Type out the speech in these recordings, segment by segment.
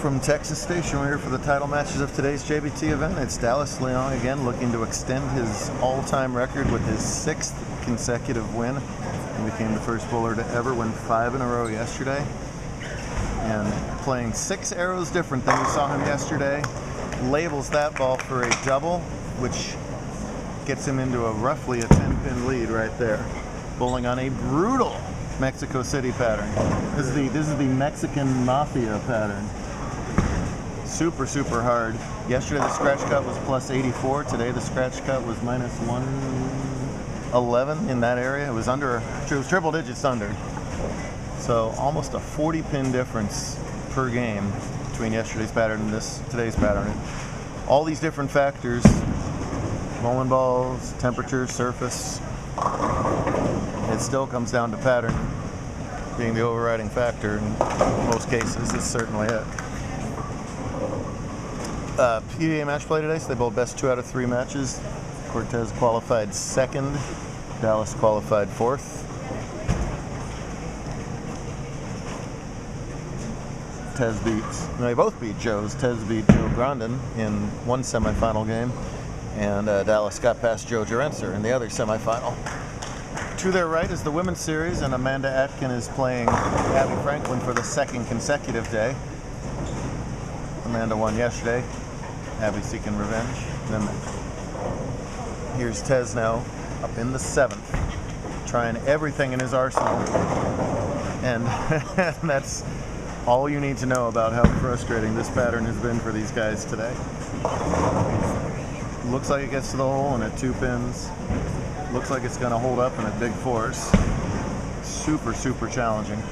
from Texas Station. We're here for the title matches of today's JBT event. It's Dallas Leong again looking to extend his all-time record with his 6th consecutive win. He became the first bowler to ever win 5 in a row yesterday. And playing 6 arrows different than we saw him yesterday, labels that ball for a double, which gets him into roughly a 10-pin lead right there. Bowling on a brutal Mexico City pattern. This is the Mexican Mafia pattern. Super, super hard. Yesterday the scratch cut was plus 84. Today the scratch cut was minus 111 in that area. It was triple digits under. So almost a 40-pin difference per game between yesterday's pattern and today's pattern. All these different factors, bowling balls, temperature, surface, it still comes down to pattern being the overriding factor in most cases. It's certainly it. PBA match play today, so they bowled best 2 out of 3 matches. Cortez qualified 2nd, Dallas qualified 4th. They both beat Joe's. Tez beat Joe Grandin in one semifinal game, and Dallas got past Joe Gerencer in the other semifinal. To their right is the women's series, and Amanda Atkin is playing Abby Franklin for the 2nd consecutive day. Amanda won yesterday. Abby seeking revenge. And then here's Tez now up in the 7th, trying everything in his arsenal. And that's all you need to know about how frustrating this pattern has been for these guys today. Looks like it gets to the hole and at 2 pins. Looks like it's going to hold up in a big force. Super, super challenging.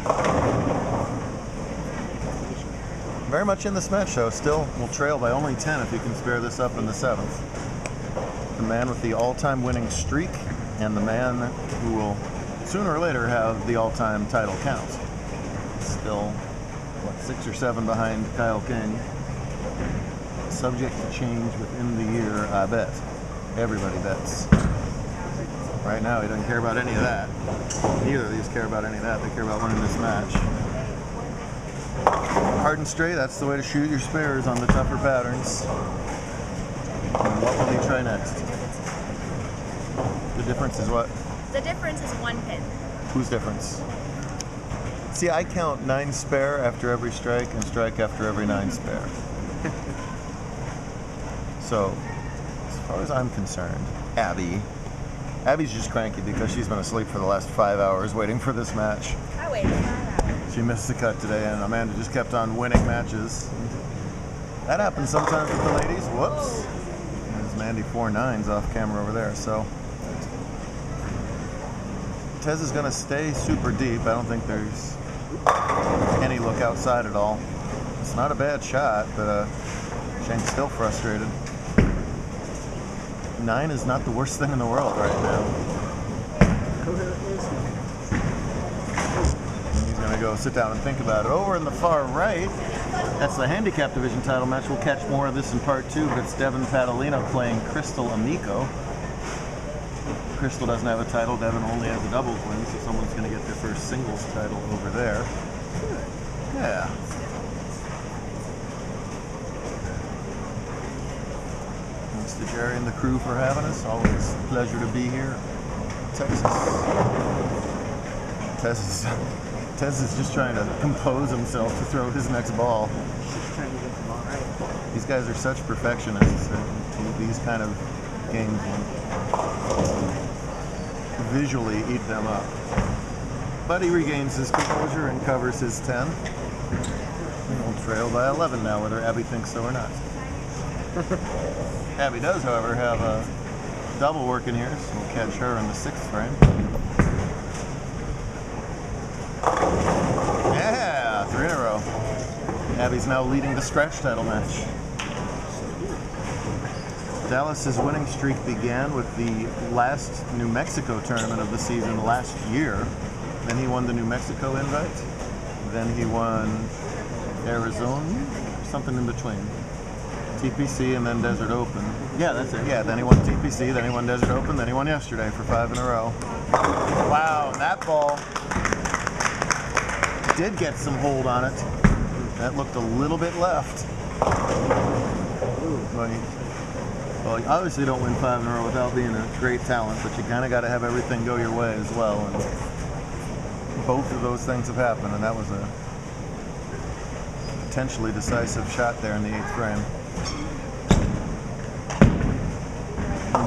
Very much in this match, though. Still will trail by only 10 if he can spare this up in the 7th. The man with the all-time winning streak and the man who will sooner or later have the all-time title count. Still, what, 6 or 7 behind Kyle King. Subject to change within the year, I bet. Everybody bets. Right now, he doesn't care about any of that. Neither of these care about any of that. They care about winning this match. Hard and straight, that's the way to shoot your spares on the tougher patterns. And what will he try next? The difference is what? The difference is 1 pin. Whose difference? See, I count 9 spare after every strike and strike after every 9 spare. So, as far as I'm concerned, Abby's just cranky because she's been asleep for the last 5 hours waiting for this match. I waited 5 hours. She missed the cut today, and Amanda just kept on winning matches. That happens sometimes with the ladies. Whoops. There's Mandy 4-9s off camera over there. So Tez is going to stay super deep. I don't think there's any look outside at all. It's not a bad shot, but Schenk's still frustrated. 9 is not the worst thing in the world right now. He's going to go sit down and think about it. Over in the far right, that's the handicap division title match. We'll catch more of this in part 2, but it's Devin Padalino playing Crystal Amico. Crystal doesn't have a title. Devin only has a doubles win, so someone's going to get their first singles title over there. Yeah. Thanks to Jerry and the crew for having us. Always a pleasure to be here. Texas. Tez is just trying to compose himself to throw his next ball. Just trying to get the ball right. These guys are such perfectionists in these kind of games will visually eat them up. But he regains his composure and covers his 10. He'll trail by 11 now, whether Abby thinks so or not. Abby does, however, have a double working here, so we'll catch her in the 6th frame. Yeah, 3 in a row. Abby's now leading the scratch title match. Dallas's winning streak began with the last New Mexico tournament of the season last year. Then he won the New Mexico invite. Then he won Arizona, something in between. TPC and then Desert Open. Yeah, that's it. Yeah, then he won TPC, then he won Desert Open, then he won yesterday for 5 in a row. Wow, that ball did get some hold on it. That looked a little bit left. But well, you obviously don't win 5 in a row without being a great talent, but you kind of got to have everything go your way as well. And both of those things have happened, and that was a potentially decisive shot there in the 8th frame.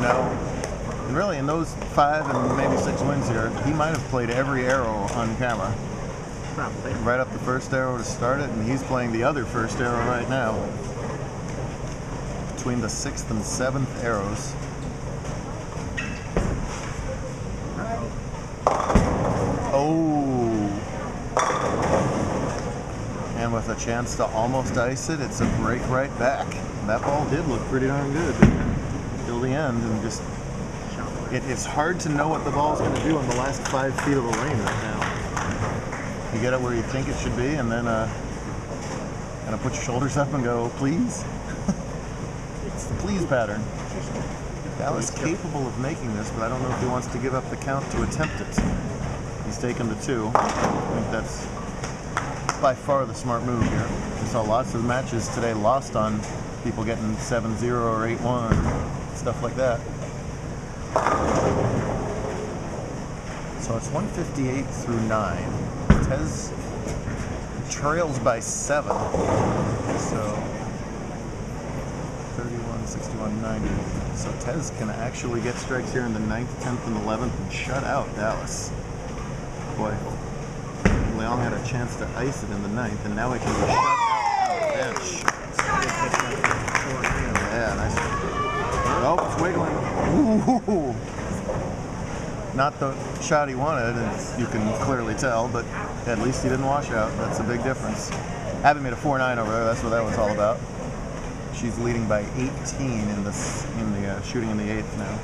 No. And really, in those 5 and maybe 6 wins here, he might have played every arrow on camera. Probably. Right up the first arrow to start it, and he's playing the other first arrow right now. Between the 6th and 7th arrows. Oh! And with a chance to almost ice it, it's a break right back. That ball did look pretty darn good till the end, and just it's hard to know what the ball's going to do in the last 5 feet of the lane right now. You get it where you think it should be, and then kind of put your shoulders up and go, please. It's the please pattern. Dallas capable of making this, but I don't know if he wants to give up the count to attempt it. He's taken the 2. I think that's by far the smart move here. We saw lots of matches today lost on people getting 7-0 or 8-1, stuff like that. So it's 158 through 9. Cortez trails by 7. So 31, 61, 90. So Tez can actually get strikes here in the 9th, 10th, and 11th and shut out Dallas. Boy, Leong had a chance to ice it in the 9th, and now he can be shut out on the bench. Yeah, nice. Oh, it's wiggling. Ooh. Not the shot he wanted, as you can clearly tell, but at least he didn't wash out. That's a big difference. Abby made a 4-9 over there. That's what that was all about. She's leading by 18 in the shooting in the 8th now.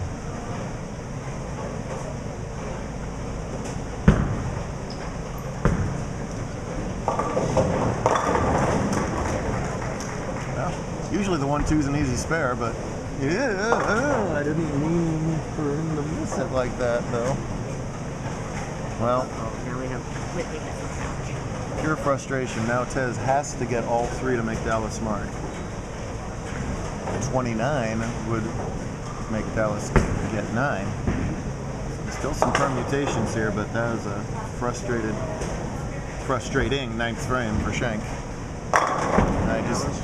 Well, usually the 1-2's an easy spare, but yeah, I didn't mean for him to miss it like that, though. Well, now we have pure frustration. Now Tez has to get all 3 to make Dallas mark. 29 would make Dallas get 9. Still some permutations here, but that is a frustrating 9th frame for Schenck.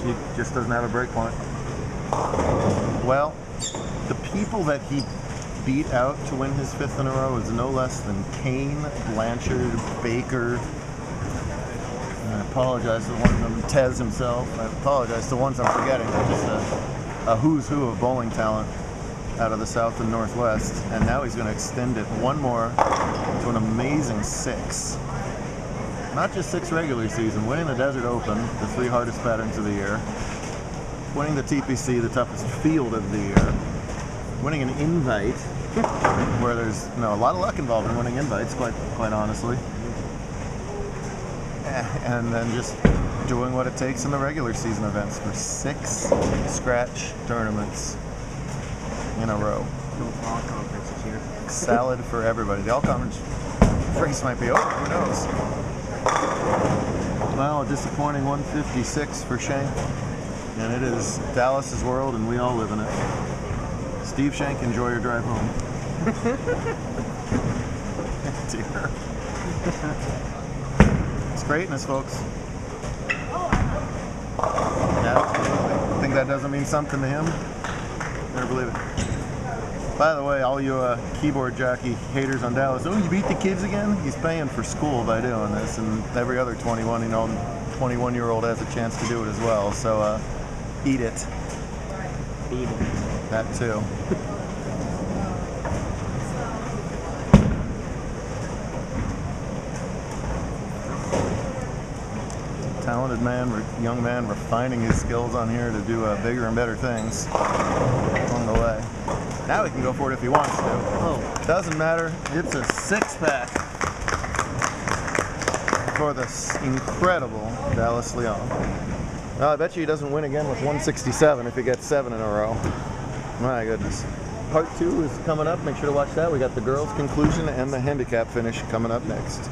He just doesn't have a break point. Well, the people that he beat out to win his 5th in a row is no less than Kane, Blanchard, Baker. And I apologize to the ones I'm Tez himself. I apologize to the ones I'm forgetting. They're just a who's who of bowling talent out of the South and Northwest. And now he's going to extend it one more to an amazing 6. Not just 6 regular season, winning the Desert Open, the 3 hardest patterns of the year, winning the TPC, the toughest field of the year, winning an invite, where there's a lot of luck involved in winning invites, quite honestly, and then just doing what it takes in the regular season events for 6 scratch tournaments in a row. no fall conference this year. Salad for everybody. The all-conference race might be over, who knows? Well, a disappointing 156 for Schenck. And it is Dallas's world, and we all live in it. Steve Schenck, enjoy your drive home. Dear. It's greatness, folks. Yeah, think that doesn't mean something to him? Never believe it. By the way, all you keyboard jockey haters on Dallas, oh, you beat the kids again? He's paying for school by doing this, and every other 21-year-old has a chance to do it as well. So eat it. Eat it. That too. Talented man, young man, refining his skills on here to do bigger and better things along the way. Now he can go for it if he wants to. Oh. Doesn't matter. It's a 6-pack for this incredible Dallas Leong. Well, I bet you he doesn't win again with 167 if he gets 7 in a row. My goodness. Part 2 is coming up. Make sure to watch that. We got the girls' conclusion and the handicap finish coming up next.